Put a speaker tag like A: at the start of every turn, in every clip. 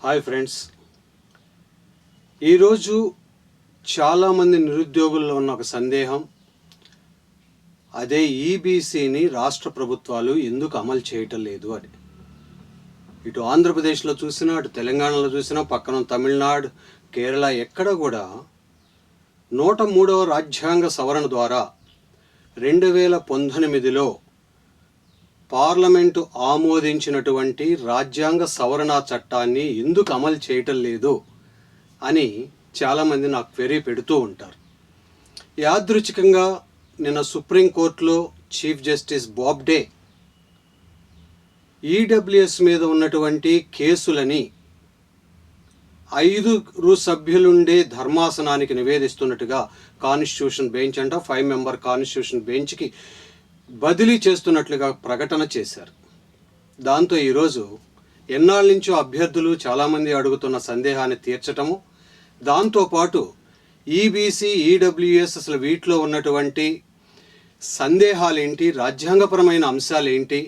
A: Hi friends, ఈరోజు చాలామంది నిరుద్యోగుల్లో ఉన్న ఒక సందేహం, అదే ఈబీసీని రాష్ట్ర ప్రభుత్వాలు ఎందుకు అమలు చేయటం లేదు అని. ఇటు ఆంధ్రప్రదేశ్లో చూసినా, అటు తెలంగాణలో చూసినా, పక్కన తమిళనాడు, కేరళ ఎక్కడ కూడా 103వ రాజ్యాంగ సవరణ ద్వారా 2019లో పార్లమెంటు ఆమోదించినటువంటి రాజ్యాంగ సవరణ చట్టాన్ని ఎందుకు అమలు చేయటం లేదు అని చాలామంది నాకు క్వెరీ పెడుతూ ఉంటారు. యాదృచ్ఛికంగా నిన్న సుప్రీంకోర్టులో చీఫ్ జస్టిస్ బాబ్డే ఈడబ్ల్యూఎస్ మీద ఉన్నటువంటి కేసులని 5 సభ్యులుండే ధర్మాసనానికి నివేదిస్తున్నట్టుగా కాన్స్టిట్యూషన్ బెంచ్ 5 మెంబర్ కాన్స్టిట్యూషన్ బెంచ్కి బదిలీ చేస్తున్నట్లుగా ప్రకటన చేశారు. దాంతో ఈరోజు ఎన్నాళ్ళ నుంచో అభ్యర్థులు చాలామంది అడుగుతున్న సందేహాన్ని తీర్చటము, దాంతోపాటు ఈబీసీ, ఈడబ్ల్యూఎస్ అసలు వీటిలో ఉన్నటువంటి సందేహాలేంటి, రాజ్యాంగపరమైన అంశాలేంటి,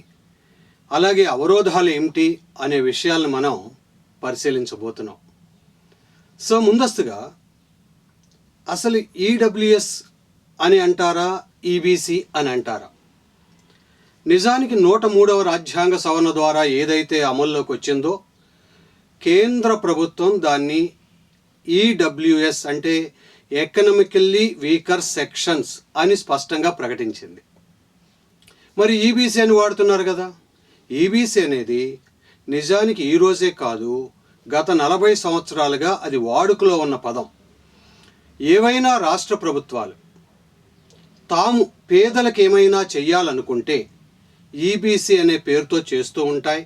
A: అలాగే అవరోధాలు ఏమిటి అనే విషయాలను మనం పరిశీలించబోతున్నాం. సో ముందస్తుగా అసలు ఈడబ్ల్యూఎస్ అని అంటారా, ఈబీసీ అని అంటారా? నిజానికి 103వ రాజ్యాంగ సవరణ ద్వారా ఏదైతే అమల్లోకి వచ్చిందో కేంద్ర ప్రభుత్వం దాన్ని ఈడబ్ల్యూఎస్ అంటే ఎకనామికల్లీ వీకర్ సెక్షన్స్ అని స్పష్టంగా ప్రకటించింది. మరి ఈబీసీ అని వాడుతున్నారు కదా. ఈబీసీ అనేది నిజానికి ఈరోజే కాదు, గత 40 సంవత్సరాలుగా అది వాడుకలో ఉన్న పదం. ఏవైనా రాష్ట్ర ప్రభుత్వాలు తాము పేదలకు ఏమైనా చెయ్యాలనుకుంటే ఈబీసీ అనే పేరుతో చేస్తూ ఉంటాయి.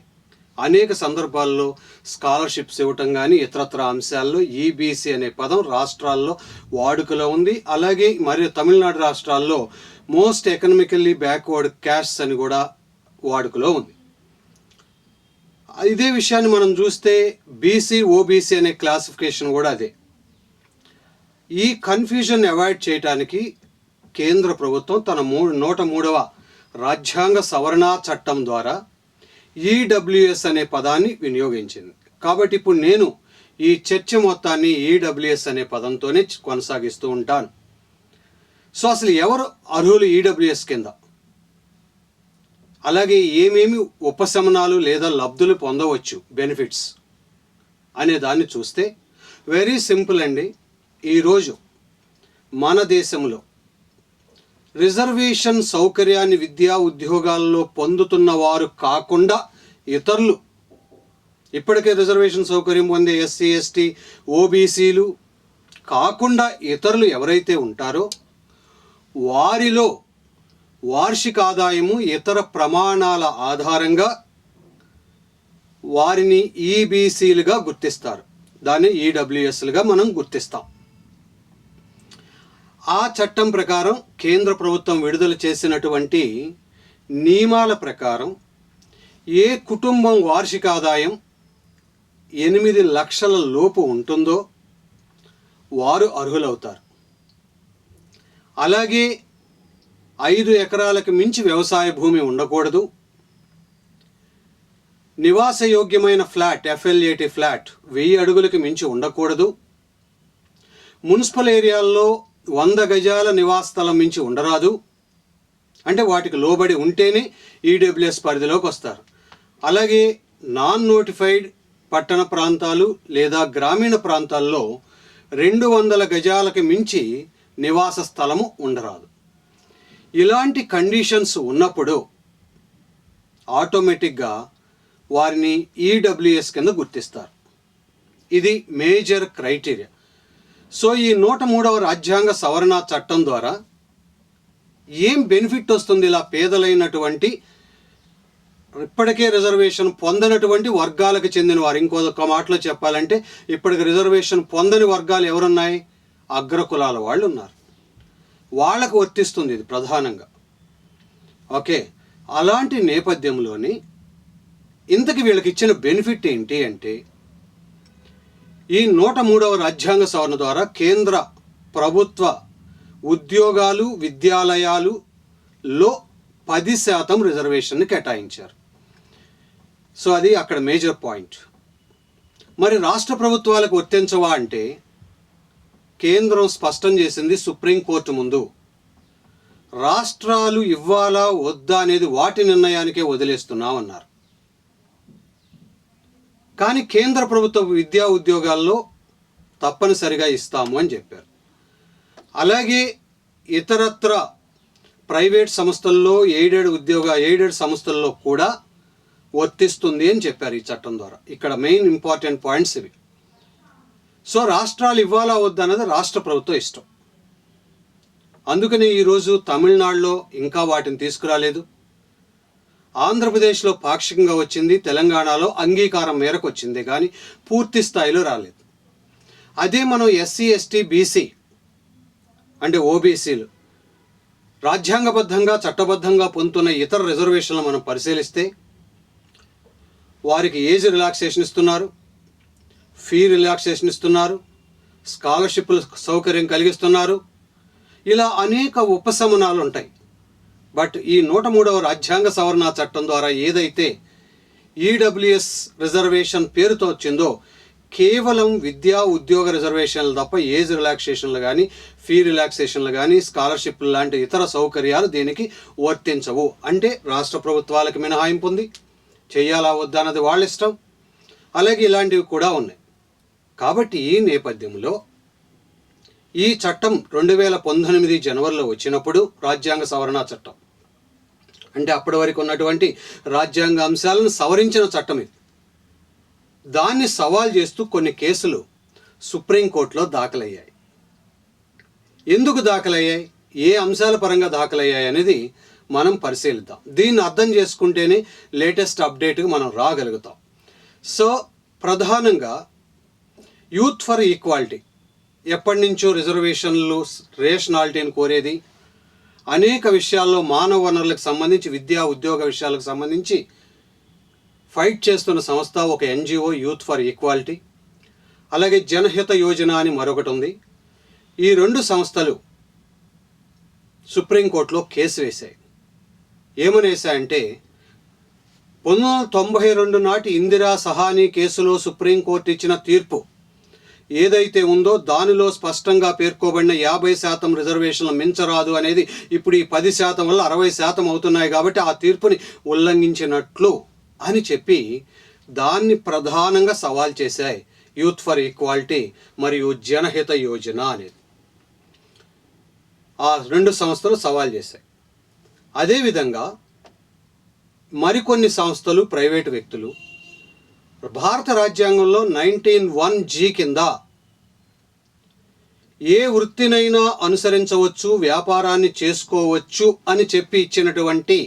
A: అనేక సందర్భాల్లో స్కాలర్షిప్స్ ఇవ్వటం కానీ ఇతరత్ర అంశాల్లో ఈబీసీ అనే పదం రాష్ట్రాల్లో వాడుకలో ఉంది. అలాగే మరియు తమిళనాడు రాష్ట్రాల్లో మోస్ట్ ఎకనామికల్లీ బ్యాక్వర్డ్ క్యాస్ట్స్ అని కూడా వాడుకలో ఉంది. ఇదే విషయాన్ని మనం చూస్తే బీసీ, ఓబీసీ అనే క్లాసిఫికేషన్ కూడా అదే. ఈ కన్ఫ్యూజన్ అవాయిడ్ చేయడానికి కేంద్ర ప్రభుత్వం తన 103వ రాజ్యాంగ సవరణ చట్టం ద్వారా ఈడబ్ల్యూఎస్ అనే పదాన్ని వినియోగించింది. కాబట్టి ఇప్పుడు నేను ఈ చర్చ మొత్తాన్ని ఈడబ్ల్యూఎస్ అనే పదంతోనే కొనసాగిస్తూ ఉంటాను. సో అసలు ఎవరు అర్హులు ఈడబ్ల్యూఎస్ కింద, అలాగే ఏమేమి ఉపశమనాలు లేదా లబ్ధులు పొందవచ్చు, బెనిఫిట్స్ అనే దాన్ని చూస్తే వెరీ సింపుల్ అండి. ఈరోజు మన దేశంలో రిజర్వేషన్ సౌకర్యాన్ని విద్యా ఉద్యోగాల్లో పొందుతున్న వారు కాకుండా ఇతరులు, ఇప్పటికే రిజర్వేషన్ సౌకర్యం పొందే ఎస్సీ, ఎస్టీ, ఓబీసీలు కాకుండా ఇతరులు ఎవరైతే ఉంటారో వారిలో వార్షిక ఆదాయము ఇతర ప్రమాణాల ఆధారంగా వారిని ఈబీసీలుగా గుర్తిస్తారు. దాన్ని ఈడబ్ల్యూఎస్లుగా మనం గుర్తిస్తాం. ఆ చట్టం ప్రకారం కేంద్ర ప్రభుత్వం విడుదల చేసినటువంటి నియమాల ప్రకారం ఏ కుటుంబం వార్షిక ఆదాయం 8 లక్షల లోపు ఉంటుందో వారు అర్హులవుతారు. అలాగే 5 ఎకరాలకు మించి వ్యవసాయ భూమి ఉండకూడదు. నివాసయోగ్యమైన ఫ్లాట్, ఎఫ్ఎల్ఏటి ఫ్లాట్ 1000 అడుగులకు మించి ఉండకూడదు. మున్సిపల్ ఏరియాల్లో 100 గజాల నివాస స్థలం మించి ఉండరాదు. అంటే వాటికి లోబడి ఉంటేనే ఈడబ్ల్యూఎస్ పరిధిలోకి వస్తారు. అలాగే నాన్ నోటిఫైడ్ పట్టణ ప్రాంతాలు లేదా గ్రామీణ ప్రాంతాల్లో 200 గజాలకు మించి నివాస స్థలము ఉండరాదు. ఇలాంటి కండిషన్స్ ఉన్నప్పుడు ఆటోమేటిక్గా వారిని ఈడబ్ల్యూఎస్ కింద గుర్తిస్తారు. ఇది మేజర్ క్రైటీరియా. సో ఈ 103వ రాజ్యాంగ సవరణ చట్టం ద్వారా ఏం బెనిఫిట్ వస్తుంది ఇలా పేదలైనటువంటి, ఇప్పటికే రిజర్వేషన్ పొందనటువంటి వర్గాలకు చెందిన వారు? ఇంకొక మాటలో చెప్పాలంటే ఇప్పటికి రిజర్వేషన్ పొందని వర్గాలు ఎవరున్నాయి? అగ్రకులాల వాళ్ళు ఉన్నారు. వాళ్ళకు వర్తిస్తుంది ఇది ప్రధానంగా. ఓకే, అలాంటి నేపథ్యంలోని ఇంతకు వీళ్ళకి ఇచ్చిన బెనిఫిట్ ఏంటి అంటే, ఈ 103వ రాజ్యాంగ సవరణ ద్వారా కేంద్ర ప్రభుత్వ ఉద్యోగాలు, విద్యాలయాలులో 10% రిజర్వేషన్ని కేటాయించారు. సో అది అక్కడ మేజర్ పాయింట్. మరి రాష్ట్ర ప్రభుత్వాలకు వర్తించవా అంటే కేంద్రం స్పష్టం చేసింది సుప్రీంకోర్టు ముందు, రాష్ట్రాలు ఇవ్వాలా వద్దా అనేది వాటి నిర్ణయానికే వదిలేస్తున్నామన్నారు. కానీ కేంద్ర ప్రభుత్వ విద్యా ఉద్యోగాల్లో తప్పనిసరిగా ఇస్తాము అని చెప్పారు. అలాగే ఇతరత్ర ప్రైవేట్ సంస్థల్లో ఎయిడెడ్ సంస్థల్లో కూడా వర్తిస్తుంది అని చెప్పారు ఈ చట్టం ద్వారా. ఇక్కడ మెయిన్ ఇంపార్టెంట్ పాయింట్స్ ఇవి. సో రాష్ట్రాలు ఇవ్వాలా వద్దా అన్నది రాష్ట్ర ప్రభుత్వం ఇష్టం. అందుకని ఈరోజు తమిళనాడులో ఇంకా వాటిని తీసుకురాలేదు, ఆంధ్రప్రదేశ్లో పాక్షికంగా వచ్చింది, తెలంగాణలో అంగీకారం మేరకు వచ్చింది కానీ పూర్తి స్థాయిలో రాలేదు. అదే మనం ఎస్సీ ఎస్టీ బీసీ అంటే ఓబీసీలు రాజ్యాంగబద్ధంగా చట్టబద్ధంగా పొందుతున్న ఇతర రిజర్వేషన్లు మనం పరిశీలిస్తే వారికి ఏజ్ రిలాక్సేషన్ ఇస్తున్నారు, ఫీ రిలాక్సేషన్ ఇస్తున్నారు, స్కాలర్షిప్ల సౌకర్యం కలిగిస్తున్నారు, ఇలా అనేక ఉపశమనాలు ఉంటాయి. బట్ ఈ 103వ రాజ్యాంగ సవరణ చట్టం ద్వారా ఏదైతే ఈడబ్ల్యూఎస్ రిజర్వేషన్ పేరుతో వచ్చిందో కేవలం విద్యా ఉద్యోగ రిజర్వేషన్లు తప్ప ఏజ్ రిలాక్సేషన్లు కానీ ఫీ రిలాక్సేషన్లు కానీ స్కాలర్షిప్లు లాంటి ఇతర సౌకర్యాలు దీనికి వర్తించవు. అంటే రాష్ట్ర ప్రభుత్వాలకు మినహాయింపు ఉంది, చేయాలా వద్దా అన్నది వాళ్ళ ఇష్టం. అలాగే ఇలాంటివి కూడా ఉన్నాయి. కాబట్టి ఈ నేపథ్యంలో ఈ చట్టం 2019 జనవరిలో వచ్చినప్పుడు రాజ్యాంగ సవరణ చట్టం అంటే అప్పటి వరకు ఉన్నటువంటి రాజ్యాంగ అంశాలను సవరించిన చట్టం ఇది. దాన్ని సవాల్ చేస్తూ కొన్ని కేసులు సుప్రీంకోర్టులో దాఖలయ్యాయి. ఎందుకు దాఖలయ్యాయి, ఏ అంశాల పరంగా దాఖలయ్యాయి అనేది మనం పరిశీలిద్దాం. దీన్ని అర్థం చేసుకుంటేనే లేటెస్ట్ అప్డేట్కి మనం రాగలుగుతాం. సో ప్రధానంగా యూత్ ఫర్ ఈక్వాలిటీ ఎప్పటి నుంచో రిజర్వేషన్లు రేషనాలిటీని కోరేది, అనేక విషయాల్లో మానవ వనరులకు సంబంధించి విద్యా ఉద్యోగ విషయాలకు సంబంధించి ఫైట్ చేస్తున్న సంస్థ ఒక ఎన్జిఓ యూత్ ఫర్ ఈక్వాలిటీ. అలాగే జనహిత యోజన అని మరొకటి ఉంది. ఈ రెండు సంస్థలు సుప్రీంకోర్టులో కేసు వేశాయి. ఏమని వేశాయంటే 1992 నాటి ఇందిరా సహానీ కేసులో సుప్రీంకోర్టు ఇచ్చిన తీర్పు ఏదైతే ఉందో దానిలో స్పష్టంగా పేర్కొబడిన 50% రిజర్వేషన్లు మించరాదు అనేది ఇప్పుడు ఈ 10% వల్ల 60% అవుతున్నాయి కాబట్టి ఆ తీర్పుని ఉల్లంఘించినట్లు అని చెప్పి దాన్ని ప్రధానంగా సవాల్ చేశాయి యూత్ ఫర్ ఈక్వాలిటీ మరియు జనహిత యోజన అనేది. ఆ రెండు సంస్థలు సవాల్ చేశాయి. అదేవిధంగా మరికొన్ని సంస్థలు ప్రైవేటు వ్యక్తులు భారత రాజ్యాంగంలో 19(1)G కింద ఏ వృత్తినైనా అనుసరించవచ్చు, వ్యాపారాన్ని చేసుకోవచ్చు అని చెప్పి ఇచ్చినటువంటి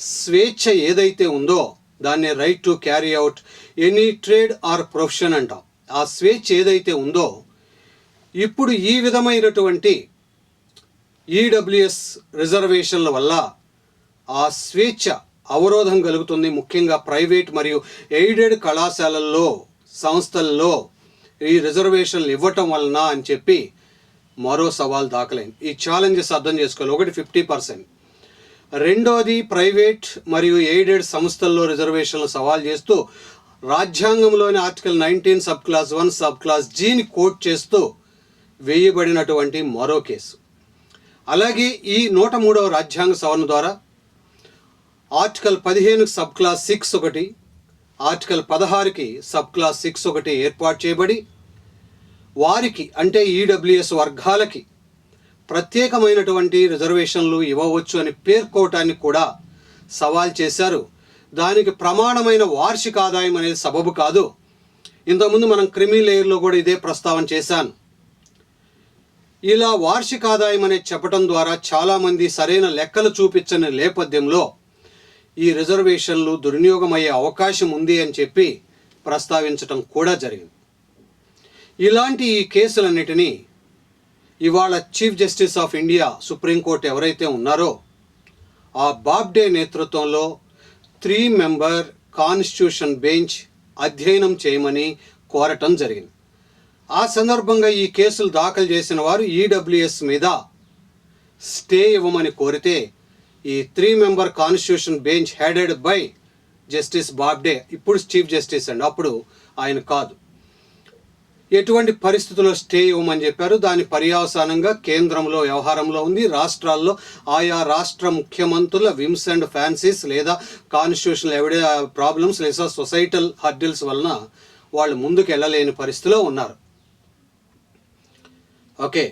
A: స్వేచ్ఛ ఏదైతే ఉందో దాన్ని right to carry out any trade are profession అంటాం. ఆ స్వేచ్ఛ ఏదైతే ఉందో ఇప్పుడు ఈ విధమైనటువంటి ఈడబ్ల్యూఎస్ రిజర్వేషన్ల వల్ల ఆ స్వేచ్ఛ అవరోధం కలుగుతుంది. ముఖ్యంగా ప్రైవేట్ మరియు ఎయిడెడ్ కళాశాలల్లో సంస్థల్లో ఈ రిజర్వేషన్లు ఇవ్వటం వలన అని చెప్పి మరో సవాల్ దాఖలైంది. ఈ ఛాలెంజెస్ అర్థం చేసుకోవాలి. ఒకటి 50%, రెండోది ప్రైవేట్ మరియు ఎయిడెడ్ సంస్థల్లో రిజర్వేషన్లు సవాల్ చేస్తూ రాజ్యాంగంలోని article 19 sub clause 1 sub clause Gని కోట్ చేస్తూ వేయబడినటువంటి మరో కేసు. అలాగే ఈ 103వ రాజ్యాంగ సవరణ ద్వారా ఆర్టికల్ 15 సబ్ క్లాస్ 6 ఒకటి, ఆర్టికల్ 16కి సబ్ క్లాస్ 6 ఒకటి ఏర్పాటు చేయబడి వారికి అంటే ఈడబ్ల్యూఎస్ వర్గాలకి ప్రత్యేకమైనటువంటి రిజర్వేషన్లు ఇవ్వవచ్చు అని పేర్కోవటానికి కూడా సవాల్ చేశారు. దానికి ప్రమాణమైన వార్షిక ఆదాయం అనేది సబబు కాదు. ఇంతకుముందు మనం క్రిమి లేయర్లో కూడా ఇదే ప్రస్తావన చేశాను. ఇలా వార్షిక ఆదాయం అనేది చెప్పడం ద్వారా చాలామంది సరైన లెక్కలు చూపించని నేపథ్యంలో ఈ రిజర్వేషన్లు దుర్వినియోగమయ్యే అవకాశం ఉంది అని చెప్పి ప్రస్తావించటం కూడా జరిగింది. ఇలాంటి ఈ కేసులన్నిటినీ ఇవాళ chief justice of India supreme court ఎవరైతే ఉన్నారో ఆ బాబ్డే నేతృత్వంలో 3 మెంబర్ కాన్స్టిట్యూషన్ బెంచ్ అధ్యయనం చేయమని కోరటం జరిగింది. ఆ సందర్భంగా ఈ కేసులు దాఖలు చేసిన వారు ఈడబ్ల్యూఎస్ మీద స్టే ఇవ్వమని కోరితే ఈ 3 member constitution bench headed by justice Bobde, ఇప్పుడు చీఫ్ జస్టిస్ అండి, అప్పుడు ఆయన కాదు, ఎటువంటి పరిస్థితుల్లో స్టే ఇవ్వమని చెప్పారు. దాని పర్యవసానంగా కేంద్రంలో వ్యవహారంలో ఉంది. రాష్ట్రాల్లో ఆయా రాష్ట్ర ముఖ్యమంత్రుల విమ్స్ అండ్ ఫ్యాన్సీస్ లేదా కాన్స్టిట్యూషనల్ ప్రాబ్లమ్స్ లేదా సొసైటల్ హర్డిల్స్ వలన వాళ్ళు ముందుకు వెళ్ళలేని పరిస్థితిలో ఉన్నారు. ఓకే,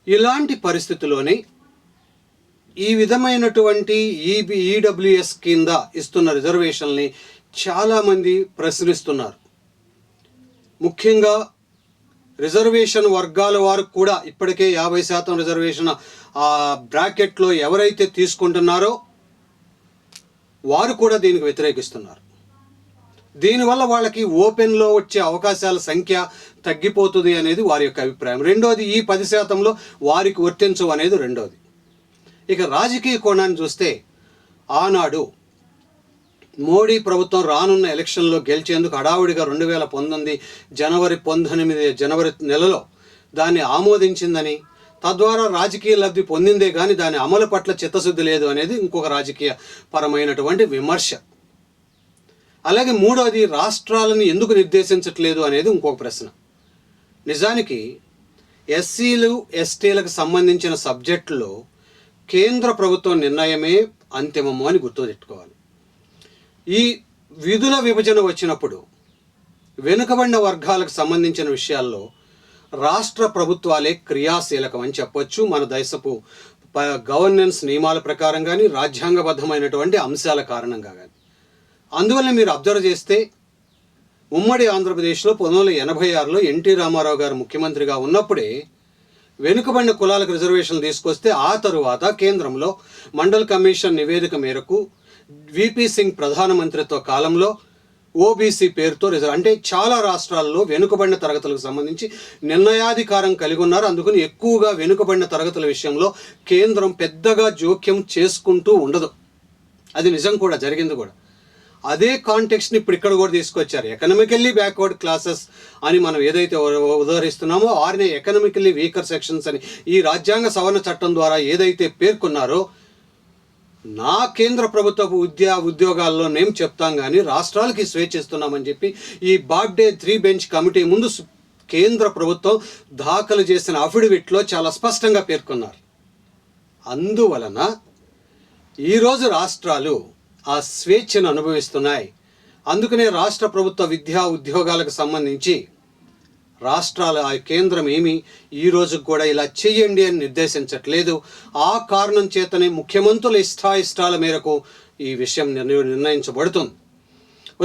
A: ఇలాంటి పరిస్థితిలోనే ఈ విధమైనటువంటి ఈడబ్ల్యూఎస్ కింద ఇస్తున్న రిజర్వేషన్ని చాలామంది ప్రశ్నిస్తున్నారు. ముఖ్యంగా రిజర్వేషన్ వర్గాల వారు కూడా ఇప్పటికే 50% రిజర్వేషన్ బ్రాకెట్లో ఎవరైతే తీసుకుంటున్నారో వారు కూడా దీనికి వ్యతిరేకిస్తున్నారు. దీనివల్ల వాళ్ళకి ఓపెన్లో వచ్చే అవకాశాల సంఖ్య తగ్గిపోతుంది అనేది వారి యొక్క అభిప్రాయం. రెండోది, ఈ 10%లో వారికి వర్తించవు అనేది రెండోది. ఇక రాజకీయ కోణాన్ని చూస్తే ఆనాడు మోడీ ప్రభుత్వం రానున్న ఎలక్షన్లో గెలిచేందుకు హడావుడిగా 2019 జనవరి నెలలో దాన్ని ఆమోదించిందని, తద్వారా రాజకీయ లబ్ధి పొందిందే కానీ దాని అమలు పట్ల చిత్తశుద్ధి లేదు అనేది ఇంకొక రాజకీయ పరమైనటువంటి విమర్శ. అలాగే మూడోది, రాష్ట్రాలను ఎందుకు నిర్దేశించట్లేదు అనేది ఇంకొక ప్రశ్న. నిజానికి ఎస్సీలు ఎస్టీలకు సంబంధించిన సబ్జెక్టులో కేంద్ర ప్రభుత్వం నిర్ణయమే అంతిమము అని గుర్తుపెట్టుకోవాలి. ఈ విధుల విభజన వచ్చినప్పుడు వెనుకబడిన వర్గాలకు సంబంధించిన విషయాల్లో రాష్ట్ర ప్రభుత్వాలే క్రియాశీలకం అని చెప్పొచ్చు. మన దేశపు గవర్నెన్స్ నియమాల ప్రకారం కానీ రాజ్యాంగబద్ధమైనటువంటి అంశాల కారణంగా కానీ. అందువల్ల మీరు అబ్జర్వ్ చేస్తే ఉమ్మడి ఆంధ్రప్రదేశ్లో 1986లో ఎన్టీ రామారావు గారు ముఖ్యమంత్రిగా ఉన్నప్పుడే వెనుకబడిన కులాలకు రిజర్వేషన్లు తీసుకొస్తే ఆ తరువాత కేంద్రంలో మండల్ కమిషన్ నివేదిక మేరకు విపి సింగ్ ప్రధానమంత్రిత్వ కాలంలో ఓబీసీ పేరుతో అంటే చాలా రాష్ట్రాల్లో వెనుకబడిన తరగతులకు సంబంధించి నిర్ణయాధికారం కలిగి ఉన్నారు. అందుకని ఎక్కువగా వెనుకబడిన తరగతుల విషయంలో కేంద్రం పెద్దగా జోక్యం చేసుకుంటూ ఉండదు. అది నిజం కూడా, జరిగింది కూడా. అదే కాంటెక్స్ని ఇప్పుడు ఇక్కడ కూడా తీసుకొచ్చారు. ఎకనామికల్లీ బ్యాక్వర్డ్ క్లాసెస్ అని మనం ఏదైతే ఉదహరిస్తున్నామో వారిని ఎకనామికల్లీ వీకర్ సెక్షన్స్ అని ఈ రాజ్యాంగ సవరణ చట్టం ద్వారా ఏదైతే పేర్కొన్నారో, నా కేంద్ర ప్రభుత్వపు ఉద్యోగాల్లో మేము చెప్తాం కానీ రాష్ట్రాలకి స్వేచ్ఛ ఇస్తున్నామని చెప్పి ఈ బాబ్డే 3 బెంచ్ కమిటీ ముందు కేంద్ర ప్రభుత్వం దాఖలు చేసిన అఫిడవిట్లో చాలా స్పష్టంగా పేర్కొన్నారు. అందువలన ఈరోజు రాష్ట్రాలు ఆ స్వేచ్ఛను అనుభవిస్తున్నాయి. అందుకనే రాష్ట్ర ప్రభుత్వ విద్యా ఉద్యోగాలకు సంబంధించి రాష్ట్రాల కేంద్రం ఏమి ఈ రోజుకు కూడా ఇలా చెయ్యండి అని నిర్దేశించట్లేదు. ఆ కారణం చేతనే ముఖ్యమంత్రుల ఇష్టాయిష్టాల మేరకు ఈ విషయం నిర్ణయించబడుతుంది.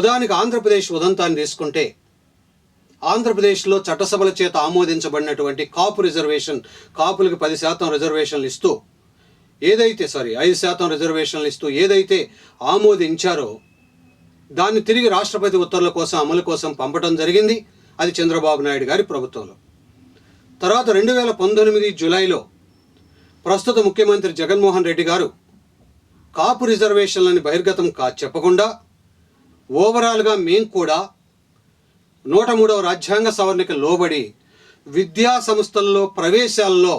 A: ఉదాహరణకు ఆంధ్రప్రదేశ్ ఉదంతాన్ని తీసుకుంటే, ఆంధ్రప్రదేశ్లో చట్టసభల చేత ఆమోదించబడినటువంటి కాపు రిజర్వేషన్, కాపులకు 10% రిజర్వేషన్లు ఇస్తూ 5% రిజర్వేషన్లు ఇస్తూ ఏదైతే ఆమోదించారో దాన్ని తిరిగి రాష్ట్రపతి ఉత్తర్వుల కోసం అమలు కోసం పంపడం జరిగింది. అది చంద్రబాబు నాయుడు గారి ప్రభుత్వంలో. తర్వాత 2019 జూలైలో ప్రస్తుత ముఖ్యమంత్రి జగన్మోహన్ రెడ్డి గారు కాపు రిజర్వేషన్లని బహిర్గతం చెప్పకుండా ఓవరాల్గా మేము కూడా 103వ రాజ్యాంగ సవరణకి లోబడి విద్యా సంస్థల్లో ప్రవేశాల్లో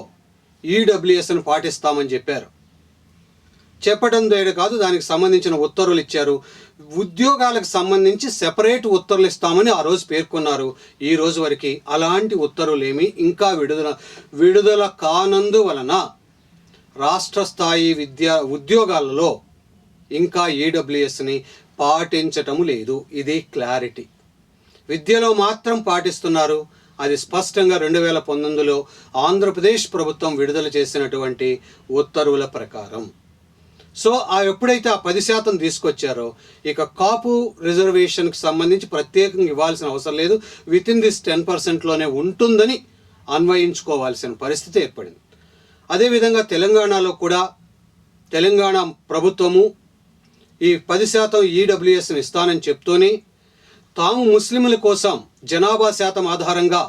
A: ఈడబ్ల్యూఎస్ని పాటిస్తామని చెప్పారు. చెప్పడం ద్వారా కాదు, దానికి సంబంధించిన ఉత్తర్వులు ఇచ్చారు. ఉద్యోగాలకు సంబంధించి సెపరేట్ ఉత్తర్వులు ఇస్తామని ఆ రోజు పేర్కొన్నారు. ఈ రోజు వరకు అలాంటి ఉత్తర్వులు ఏమీ ఇంకా విడుదల కానందువలన రాష్ట్ర స్థాయి ఉద్యోగాలలో ఇంకా ఈడబ్ల్యూఎస్ని పాటించటం లేదు. ఇది క్లారిటీ. విద్యలో మాత్రం పాటిస్తున్నారు. అది స్పష్టంగా 2019లో ఆంధ్రప్రదేశ్ ప్రభుత్వం విడుదల చేసినటువంటి ఉత్తర్వుల ప్రకారం. సో ఎప్పుడైతే ఆ 10% తీసుకొచ్చారో ఇక కాపు రిజర్వేషన్కి సంబంధించి ప్రత్యేకంగా ఇవ్వాల్సిన అవసరం లేదు, వితిన్ దిస్ 10%లోనే ఉంటుందని అన్వయించుకోవాల్సిన పరిస్థితి ఏర్పడింది. అదేవిధంగా తెలంగాణలో కూడా తెలంగాణ ప్రభుత్వము ఈ 10% ఈడబ్ల్యూఎస్ని ఇస్తానని చెప్తూనే తాము ముస్లింల కోసం జనాభా శాతం ఆధారంగా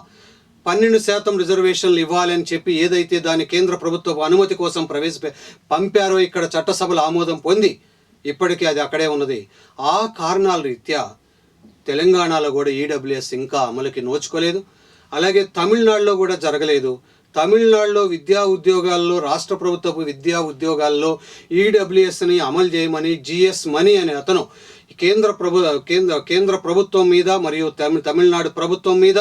A: 12% రిజర్వేషన్లు ఇవ్వాలని చెప్పి ఏదైతే దాని కేంద్ర ప్రభుత్వ అనుమతి కోసం పంపారో, ఇక్కడ చట్టసభల ఆమోదం పొంది ఇప్పటికీ అది అక్కడే ఉన్నది. ఆ కారణాల రీత్యా తెలంగాణలో కూడా ఈడబ్ల్యూఎస్ ఇంకా అమలుకి నోచుకోలేదు. అలాగే తమిళనాడులో కూడా జరగలేదు. తమిళనాడులో విద్యా ఉద్యోగాల్లో, రాష్ట్ర ప్రభుత్వపు విద్యా ఉద్యోగాల్లో ఈడబ్ల్యూఎస్ని అమలు చేయమని జిఎస్ మనీ అనే అతను కేంద్ర ప్రభుత్వం మీద మరియు తమిళనాడు ప్రభుత్వం మీద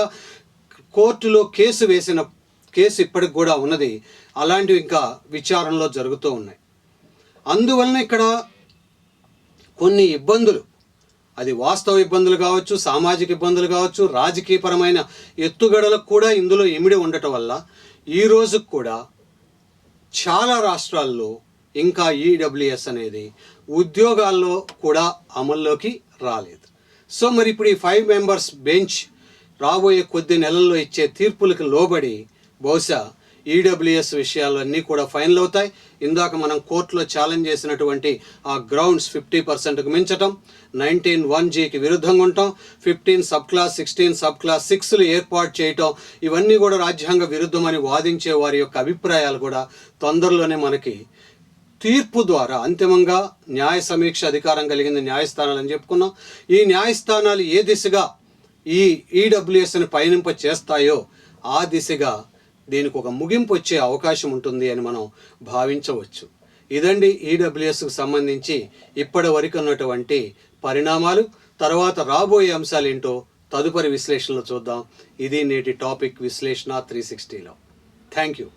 A: కోర్టులో కేసు ఇప్పటికి కూడా ఉన్నది. అలాంటివి ఇంకా విచారణలో జరుగుతూ ఉన్నాయి. అందువలన ఇక్కడ కొన్ని ఇబ్బందులు, అది వాస్తవ ఇబ్బందులు కావచ్చు, సామాజిక ఇబ్బందులు కావచ్చు, రాజకీయపరమైన ఎత్తుగడలకు కూడా ఇందులో ఇమిడి ఉండటం వల్ల ఈ రోజుకు కూడా చాలా రాష్ట్రాల్లో ఇంకా ఈడబ్ల్యూఎస్ అనేది ఉద్యోగాల్లో కూడా అమల్లోకి రాలేదు. సో మరి ఇప్పుడు ఈ 5 మెంబర్స్ బెంచ్ రాబోయే కొద్ది నెలల్లో ఇచ్చే తీర్పులకు లోబడి బహుశా ఈడబ్ల్యూఎస్ విషయాలన్నీ కూడా ఫైనల్ అవుతాయి. ఇందాక మనం కోర్టులో ఛాలెంజ్ చేసినటువంటి ఆ గ్రౌండ్స్ 50%కు మించటం, 19(1)Gకి విరుద్ధంగా ఉండటం, 15 సబ్ క్లాస్ 16 సబ్ క్లాస్ 6లు ఏర్పాటు చేయటం, ఇవన్నీ కూడా రాజ్యాంగ విరుద్ధమని వాదించే వారి యొక్క అభిప్రాయాలు కూడా తొందరలోనే మనకి తీర్పు ద్వారా అంతిమంగా న్యాయ సమీక్ష అధికారం కలిగింది న్యాయస్థానాలు అని చెప్పుకున్నాం. ఈ న్యాయస్థానాలు ఏ దిశగా ఈ ఈడబ్ల్యూఎస్ని పయనింప చేస్తాయో ఆ దిశగా దీనికి ఒక ముగింపు వచ్చే అవకాశం ఉంటుంది అని మనం భావించవచ్చు. ఇదండి ఈడబ్ల్యూఎస్కు సంబంధించి ఇప్పటి వరకు ఉన్నటువంటి పరిణామాలు. తర్వాత రాబోయే అంశాలు ఏంటో తదుపరి విశ్లేషణలో చూద్దాం. ఇది నేటి టాపిక్ విశ్లేషణ 360లో. Thank you.